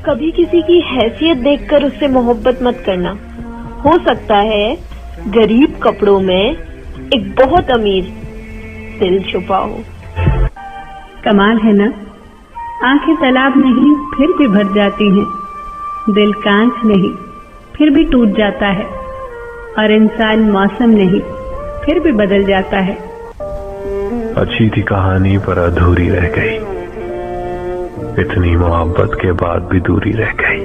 कभी किसी की हैसियत देखकर उससे मोहब्बत मत करना। हो सकता है गरीब कपड़ों में एक बहुत अमीर दिल छुपा हो। कमाल है ना, आंखें तालाब नहीं फिर भी भर जाती हैं, दिल कांच नहीं फिर भी टूट जाता है, और इंसान मौसम नहीं फिर भी बदल जाता है। अच्छी थी कहानी पर अधूरी रह गई, इतनी मोहब्बत के बाद भी दूरी रह गई।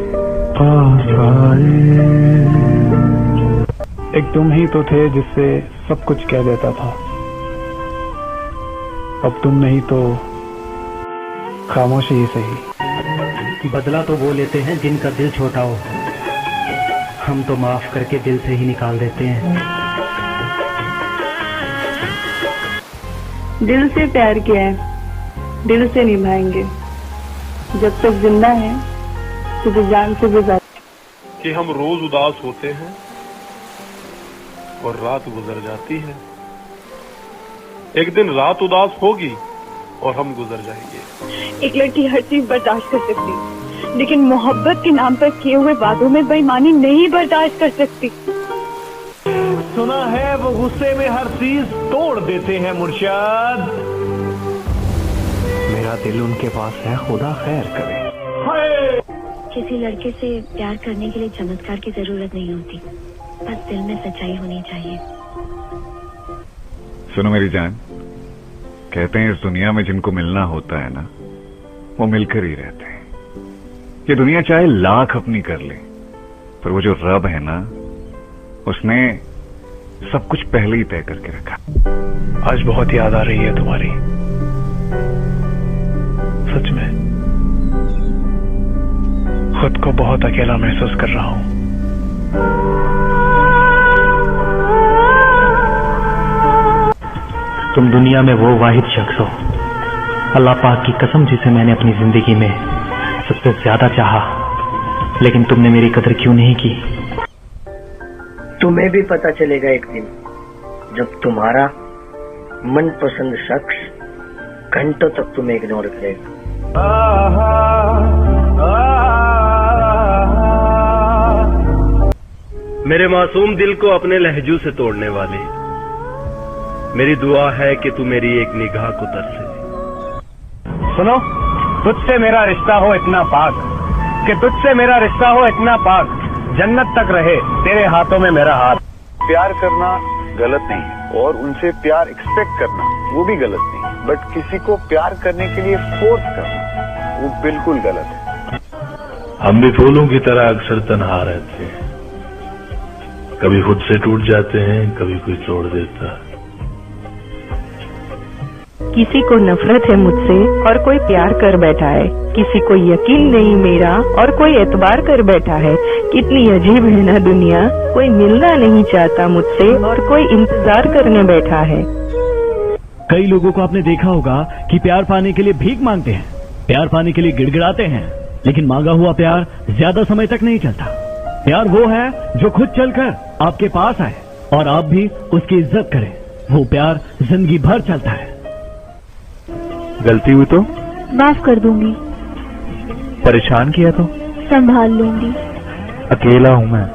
एक तुम ही तो थे जिससे सब कुछ कह देता था, अब तुम नहीं तो खामोशी ही सही। बदला तो वो लेते हैं जिनका दिल छोटा हो, हम तो माफ करके दिल से ही निकाल देते हैं। दिल से प्यार किया है, दिल से निभाएंगे, जब तक जिंदा है तुझे जान से भी ज्यादा। कि हम रोज उदास होते हैं और रात गुजर जाती है, एक दिन रात उदास होगी और हम गुजर जाएंगे। एक लड़की हर चीज बर्दाश्त कर सकती, लेकिन मोहब्बत के नाम पर किए हुए वादों में बेईमानी नहीं बर्दाश्त कर सकती। सुना है वो गुस्से में हर चीज तोड़ देते हैं मुर्शिद। मेरा दिल उनके पास है, खुदा खैर करे। किसी लड़के से प्यार करने के लिए चमत्कार की जरूरत नहीं होती, बस दिल में सच्चाई होनी चाहिए। सुनो मेरी जान, कहते हैं इस दुनिया में जिनको मिलना होता है ना, वो मिलकर ही रहते हैं। ये दुनिया चाहे लाख अपनी कर ले, पर वो जो रब है ना, उसने सब कुछ पहले ही तय करके रखा। आज बहुत याद आ रही है तुम्हारी, सच में खुद को बहुत अकेला महसूस कर रहा हूं। तुम दुनिया में वो वाहिद शख्स हो, अल्लाह पाक की कसम, जिसे मैंने अपनी जिंदगी में सबसे ज्यादा चाहा, लेकिन तुमने मेरी कदर क्यों नहीं की। तुम्हें भी पता चलेगा एक दिन, जब तुम्हारा मनपसंद शख्स घंटों तक तुम्हें इग्नोर करेगा। मेरे मासूम दिल को अपने लहजू से तोड़ने वाले, मेरी दुआ है कि तू मेरी एक निगाह को तरसे। सुनो, तुझसे मेरा रिश्ता हो इतना पाक, कि तुझसे मेरा रिश्ता हो इतना पाक, जन्नत तक रहे तेरे हाथों में मेरा हाथ। प्यार करना गलत नहीं है, और उनसे प्यार एक्सपेक्ट करना वो भी गलत नहीं है, बट किसी को प्यार करने के लिए फोर्स करना वो बिल्कुल गलत है। हम भी फूलों की तरह अक्सर तन्हा रहते हैं, कभी खुद से टूट जाते हैं, कभी कोई तोड़ देता है। किसी को नफरत है मुझसे और कोई प्यार कर बैठा है, किसी को यकीन नहीं मेरा और कोई एतबार कर बैठा है। कितनी अजीब है ना दुनिया, कोई मिलना नहीं चाहता मुझसे और कोई इंतजार करने बैठा है। कई लोगों को आपने देखा होगा कि प्यार पाने के लिए भीख मांगते हैं, प्यार पाने के लिए गिड़गिड़ाते हैं, लेकिन मांगा हुआ प्यार ज्यादा समय तक नहीं चलता। प्यार वो है जो खुद चलकर आपके पास आए और आप भी उसकी इज्जत करें, वो प्यार जिंदगी भर चलता है। गलती हुई तो माफ कर दूंगी, परेशान किया तो संभाल लूंगी, अकेला हूं मैं,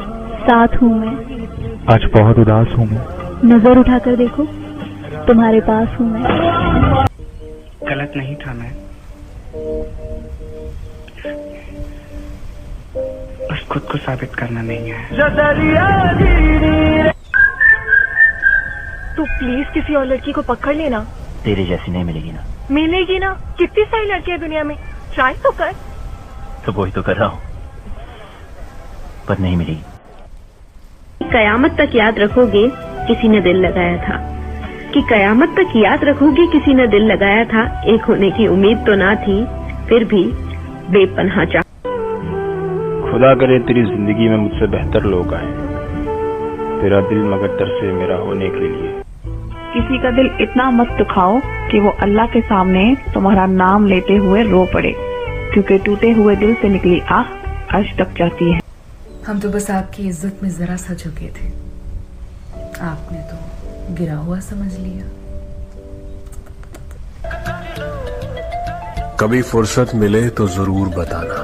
साथ हूँ मैं, आज बहुत उदास हूं मैं, नजर उठाकर देखो तुम्हारे पास हूँ मैं। गलत नहीं था मैं, बस खुद को साबित करना नहीं है। तू प्लीज किसी और लड़की को पकड़ लेना। तेरे जैसी नहीं मिलेगी ना। मिलेगी ना, कितनी सारी लड़कियां दुनिया में, ट्राई तो कर। तो वही तो कर रहा हूँ, पर नहीं मिलेगी। कयामत तक याद रखोगे किसी ने दिल लगाया था, कि कयामत तक याद रखोगे किसी ने दिल लगाया था। एक होने की उम्मीद तो ना थी, फिर भी बेपनाह चाह। खुदा करे तेरी जिंदगी में मुझसे बेहतर लोग आए, तेरा दिल मगर तरसे मेरा होने के लिए। किसी का दिल इतना मत दुखाओ कि वो अल्लाह के सामने तुम्हारा नाम लेते हुए रो पड़े, क्योंकि टूटे हुए दिल से निकली आह अर्श तक जाती है। हम तो बस आपकी इज्जत में जरा सा झुके थे, आपने तो गिरा हुआ समझ लिया। कभी फुर्सत मिले तो जरूर बताना,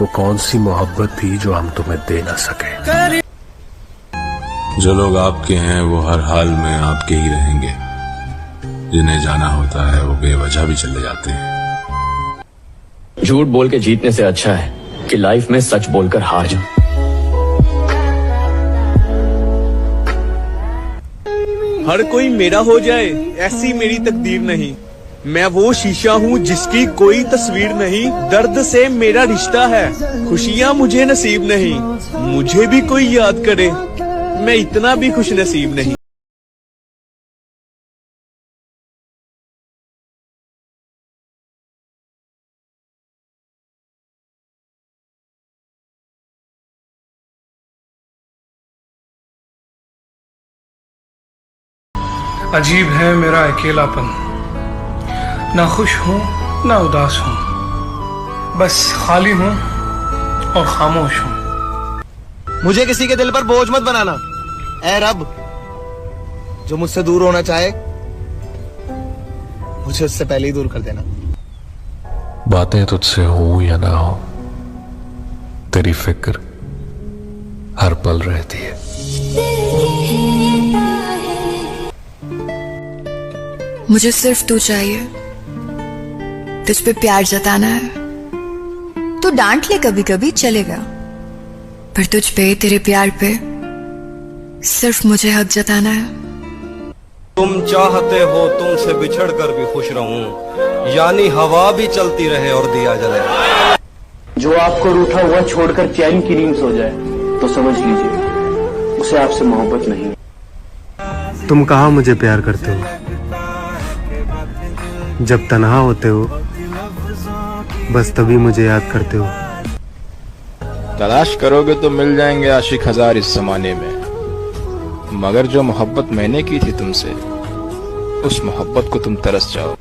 वो कौन सी मोहब्बत थी जो हम तुम्हें दे ना सके। जो लोग आपके हैं वो हर हाल में आपके ही रहेंगे, जिन्हें जाना होता है वो बेवजह भी चले जाते हैं। झूठ बोल के जीतने से अच्छा है कि लाइफ में सच बोलकर हार जाओ। हर कोई मेरा हो जाए ऐसी मेरी तकदीर नहीं। मैं वो शीशा हूँ जिसकी कोई तस्वीर नहीं। दर्द से मेरा रिश्ता है, खुशियाँ मुझे नसीब नहीं। मुझे भी कोई याद करे, मैं इतना भी खुश नसीब नहीं। अजीब है मेरा अकेलापन, ना खुश हूं ना उदास हूं, बस खाली हूं और खामोश हूं। मुझे किसी के दिल पर बोझ मत बनाना। ऐ रब, जो मुझसे दूर होना चाहे मुझे उससे पहले ही दूर कर देना। बातें तुझसे हो या ना हो, तेरी फिक्र हर पल रहती है। मुझे सिर्फ तू चाहिए, तुझ पे प्यार जताना है। तू डांट ले कभी कभी चलेगा, पर तुझ पे, तेरे प्यार पे सिर्फ मुझे हक जताना है। तुम चाहते हो तुमसे बिछड़ कर भी खुश रहूं, यानी हवा भी चलती रहे और दिया जले। जो आपको रूठा हुआ छोड़कर चैन की नींद सो जाए तो समझ लीजिए उसे आपसे मोहब्बत नहीं। तुम कहाँ मुझे प्यार करते हो? जब तन्हा होते हो बस तभी मुझे याद करते हो। तलाश करोगे तो मिल जाएंगे आशिक हजार इस जमाने में, मगर जो मोहब्बत मैंने की थी तुमसे, उस मोहब्बत को तुम तरस जाओ।